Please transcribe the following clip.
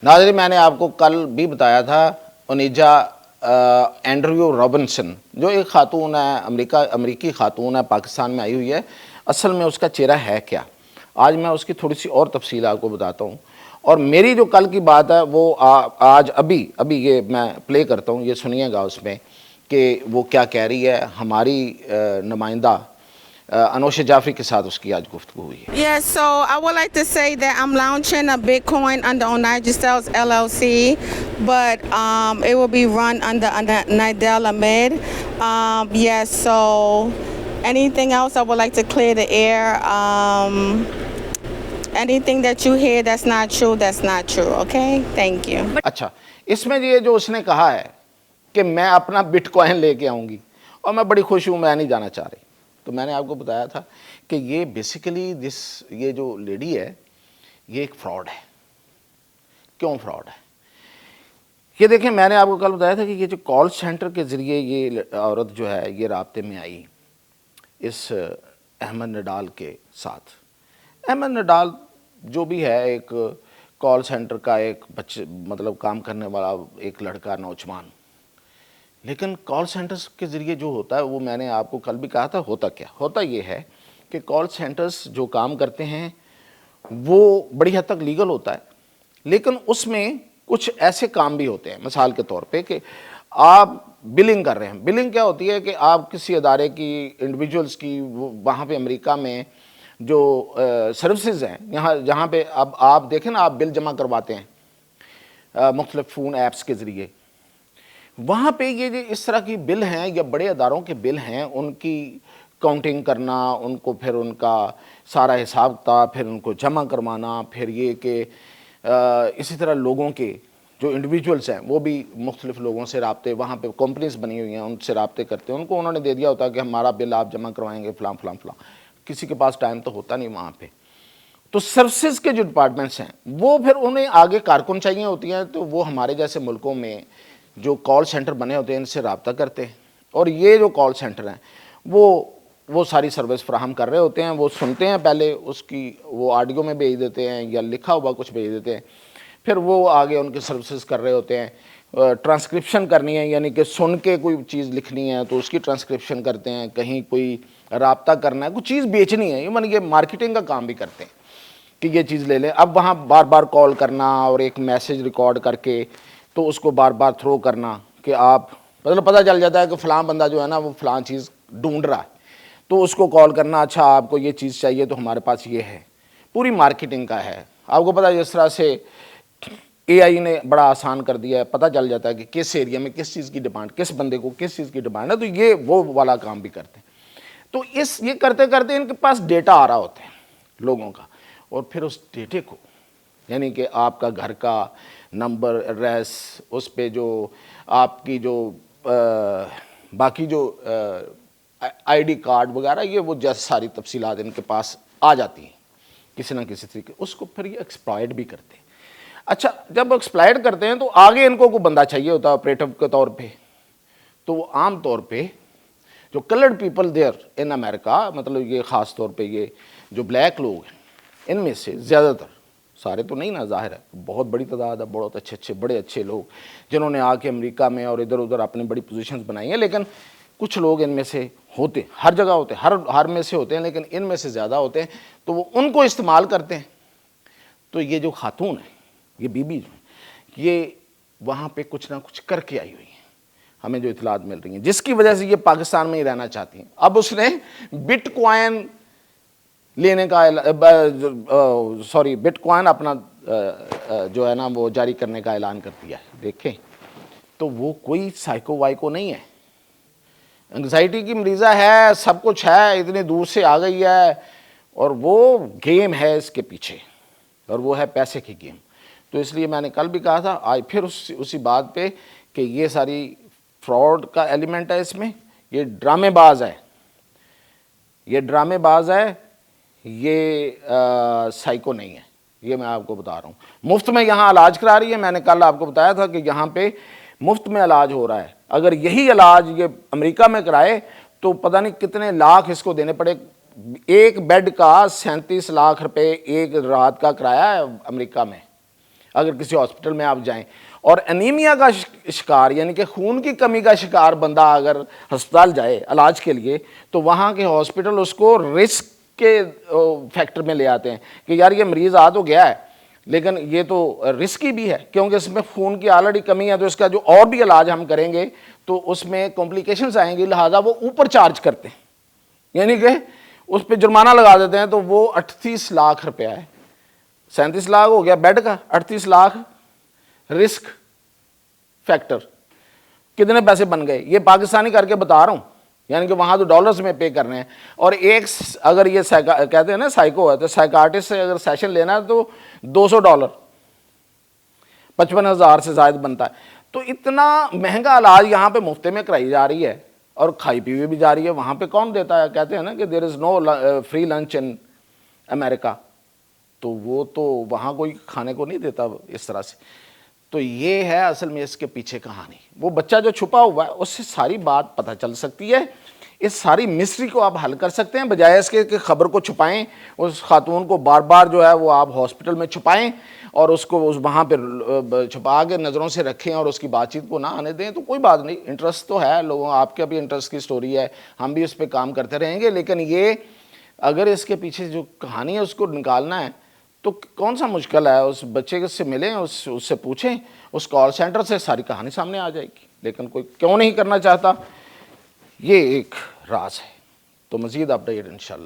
नाज़रीन, मैंने आपको कल भी बताया था ओनिजा एंड्रयू रॉबिन्सन जो एक खातून है, अमेरिकी खातून है, पाकिस्तान में आई हुई है। असल में उसका चेहरा है क्या, आज मैं उसकी थोड़ी सी और तफसील आपको बताता हूँ। और मेरी जो कल की बात है वो आज अभी ये मैं प्ले करता हूँ, ये सुनिएगा उसमें कि वो क्या कह रही है। हमारी नुमाइंदा अनोश जाफरी के साथ उसकी आज गुफ्तगू हुई है। Yeah, so I would like to say that I'm launching a Bitcoin under Onaja Styles LLC, but it will be run under Nidel Ahmed. Yes, so anything else I would like to clear the air. Anything that you hear that's not true, that's not true, okay? Thank you. अच्छा, इसमें ये जो उसने कहा है कि मैं अपना बिटकॉइन लेके आऊँगी और मैं बड़ी खुश हूँ, मैं नहीं जाना चाह रही। तो मैंने आपको बताया था कि ये बेसिकली ये जो लेडी है ये एक फ्रॉड है। क्यों फ्रॉड है ये देखें, मैंने आपको कल बताया था कि ये जो कॉल सेंटर के ज़रिए ये औरत जो है ये राब्ते में आई इस अहमद नडाल के साथ। अहमद नडाल जो भी है एक कॉल सेंटर का एक बच्चे मतलब काम करने वाला एक लड़का नौजवान, लेकिन कॉल सेंटर्स के ज़रिए जो होता है वो मैंने आपको कल भी कहा था। होता क्या होता ये है कि कॉल सेंटर्स जो काम करते हैं वो बड़ी हद तक लीगल होता है, लेकिन उसमें कुछ ऐसे काम भी होते हैं। मिसाल के तौर पे कि आप बिलिंग कर रहे हैं। बिलिंग क्या होती है कि आप किसी अदारे की, इंडिविजुअल्स की, वहाँ पे अमेरिका में जो सर्विसेज हैं, यहाँ जहाँ पे अब आप देखें ना, आप बिल जमा करवाते हैं मुख्तलिफ फ़ोन ऐप्स के ज़रिए, वहाँ पे ये जो इस तरह की बिल हैं या बड़े अदारों के बिल हैं, उनकी काउंटिंग करना, उनको फिर उनका सारा हिसाब किताब फिर उनको जमा करवाना, फिर ये कि इसी तरह लोगों के जो इंडिविजुअल्स हैं वो भी मुख्तलिफ लोगों से राब्ते, वहाँ पे कंपनीज बनी हुई हैं उनसे राब्ते करते हैं। उनको उन्होंने दे दिया होता है कि हमारा बिल आप जमा करवाएंगे फ़लाँ फ़लाँ फ़लाँ। किसी के पास टाइम तो होता नहीं वहाँ पे। तो सर्विसेज के जो डिपार्टमेंट्स हैं वो फिर उन्हें आगे कारकुन चाहिए होती हैं, तो वो हमारे जैसे मुल्कों में जो कॉल सेंटर बने होते हैं इनसे रब्ता करते हैं, और ये जो कॉल सेंटर हैं वो सारी सर्विस फ्राहम कर रहे होते हैं। वो सुनते हैं, पहले उसकी वो ऑडियो में भेज देते हैं या लिखा हुआ कुछ भेज देते हैं, फिर वो आगे उनकी सर्विसेज कर रहे होते हैं। ट्रांसक्रिप्शन करनी है, यानी कि सुन के कोई चीज़ लिखनी है तो उसकी ट्रांसक्रिप्शन करते हैं। कहीं कोई रब्ता करना है, कुछ चीज़ बेचनी है, इवन ये मार्केटिंग का काम भी करते हैं कि ये चीज़ ले लें। अब वहाँ बार बार कॉल करना और एक मैसेज रिकॉर्ड करके तो उसको बार बार थ्रो करना कि आप मतलब पता चल जाता है कि फ़लाँ बंदा जो है ना वो फ़लाँ चीज़ ढूंढ रहा है, तो उसको कॉल करना, अच्छा आपको ये चीज़ चाहिए तो हमारे पास ये है। पूरी मार्केटिंग का है। आपको पता है जिस तरह से AI ने बड़ा आसान कर दिया है, पता चल जाता है कि किस एरिया में किस चीज़ की डिमांड, किस बंदे को किस चीज़ की डिमांड है, तो ये वो वाला काम भी करते हैं। तो ये करते करते इनके पास डेटा आ रहा होता है लोगों का, और फिर उस डेटे को यानी कि आपका घर का नंबर, एड्रेस, उस पे जो आपकी जो बाकी जो ID कार्ड वगैरह, ये वो जैसे सारी तफसीलात इनके पास आ जाती हैं किसी ना किसी तरीके, उसको फिर ये एक्सप्लॉइट भी करते हैं। अच्छा, जब एक्सप्लॉइट करते हैं तो आगे इनको कोई बंदा चाहिए होता है ऑपरेटिव के तौर पे, तो वो आम तौर पे जो coloured people there in America, मतलब ये ख़ास तौर पे ये जो ब्लैक लोग हैं, इनमें से ज़्यादातर, सारे तो नहीं ना, ज़ाहिर है बहुत बड़ी तादाद है, बहुत अच्छे बड़े अच्छे लोग जिन्होंने आके अमेरिका में और इधर उधर अपनी बड़ी पोजीशंस बनाई हैं, लेकिन कुछ लोग इनमें से होते, हर जगह होते, हर में से होते हैं, लेकिन इनमें से ज़्यादा होते हैं, तो वो उनको इस्तेमाल करते हैं। तो ये जो खातून है, ये बीबी, ये वहाँ पे कुछ ना कुछ करके आई हुई है, हमें जो इतलात मिल रही हैं, जिसकी वजह से ये पाकिस्तान में ही रहना चाहती हैं। अब उसने बिटकॉइन लेने का बिटकॉइन अपना जो है ना वो जारी करने का ऐलान कर दिया है। देखें तो वो कोई साइको वाइको नहीं है, एंग्जाइटी की मरीज़ा है, सब कुछ है, इतनी दूर से आ गई है, और वो गेम है इसके पीछे, और वो है पैसे की गेम। तो इसलिए मैंने कल भी कहा था, आज फिर उसी बात पे कि ये सारी फ्रॉड का एलिमेंट है इसमें, ये ड्रामेबाज है, ये ड्रामेबाज है, ये साइको नहीं है, ये मैं आपको बता रहा हूँ। मुफ्त में यहाँ इलाज करा रही है। मैंने कल आपको बताया था कि यहाँ पे मुफ्त में इलाज हो रहा है। अगर यही इलाज ये अमेरिका में कराए तो पता नहीं कितने लाख इसको देने पड़े। एक बेड का 37 लाख रुपए एक रात का किराया है अमेरिका में। اگر کسی ہاسپٹل میں آپ جائیں. اور انیمیا کا شکار یعنی کہ خون کی کمی کا شکار بندہ اگر ہسپتال جائے علاج کے لیے تو وہاں کے ہاسپٹل اس کو رسک کے فیکٹر میں لے آتے ہیں کہ یار یہ مریض آ تو گیا ہے لیکن یہ تو رسکی بھی ہے کیونکہ اس میں خون کی آلریڈی کمی ہے, تو اس کا جو اور بھی علاج ہم کریں گے تو اس میں کمپلیکیشنز آئیں گی, لہٰذا وہ اوپر چارج کرتے ہیں, یعنی کہ اس پہ جرمانہ لگا دیتے ہیں. تو وہ 38 لاکھ روپیہ ہے, 37 لاکھ ہو گیا بیڈ کا, 38 لاکھ رسک فیکٹر. کتنے پیسے بن گئے یہ پاکستانی کر کے بتا رہا ہوں, یعنی کہ وہاں تو ڈالرز میں پے کرنے ہیں. اور ایک اگر یہ کہتے ہیں نا سائیکو ہے تو سائیکارٹسٹ سے اگر سیشن لینا ہے تو $200 55,000 سے زائد بنتا ہے. تو اتنا مہنگا علاج یہاں پہ مفت میں کرائی جا رہی ہے اور کھائی پی ہوئی بھی جا رہی ہے. وہاں پہ کون دیتا ہے؟ کہتے ہیں نا کہ دیر از نو فری لنچ ان امریکہ, تو وہ تو وہاں کوئی کھانے کو نہیں دیتا اس طرح سے. تو یہ ہے اصل میں اس کے پیچھے کہانی. وہ بچہ جو چھپا ہوا ہے اس سے ساری بات پتہ چل سکتی ہے, اس ساری مسٹری کو آپ حل کر سکتے ہیں بجائے اس کے کہ خبر کو چھپائیں, اس خاتون کو بار بار جو ہے وہ آپ ہاسپٹل میں چھپائیں اور اس کو وہاں پہ چھپا کے نظروں سے رکھیں اور اس کی بات چیت کو نہ آنے دیں. تو کوئی بات نہیں, انٹرسٹ تو ہے لوگوں, آپ کا بھی انٹرسٹ کی سٹوری ہے, ہم بھی اس پہ کام کرتے رہیں گے. لیکن یہ اگر اس کے پیچھے جو کہانی ہے اس کو نکالنا ہے تو کون سا مشکل ہے؟ اس بچے سے ملیں, اس سے پوچھیں, اس کال سینٹر سے ساری کہانی سامنے آ جائے گی. لیکن کوئی کیوں نہیں کرنا چاہتا, یہ ایک راز ہے. تو مزید اپڈیٹ انشاءاللہ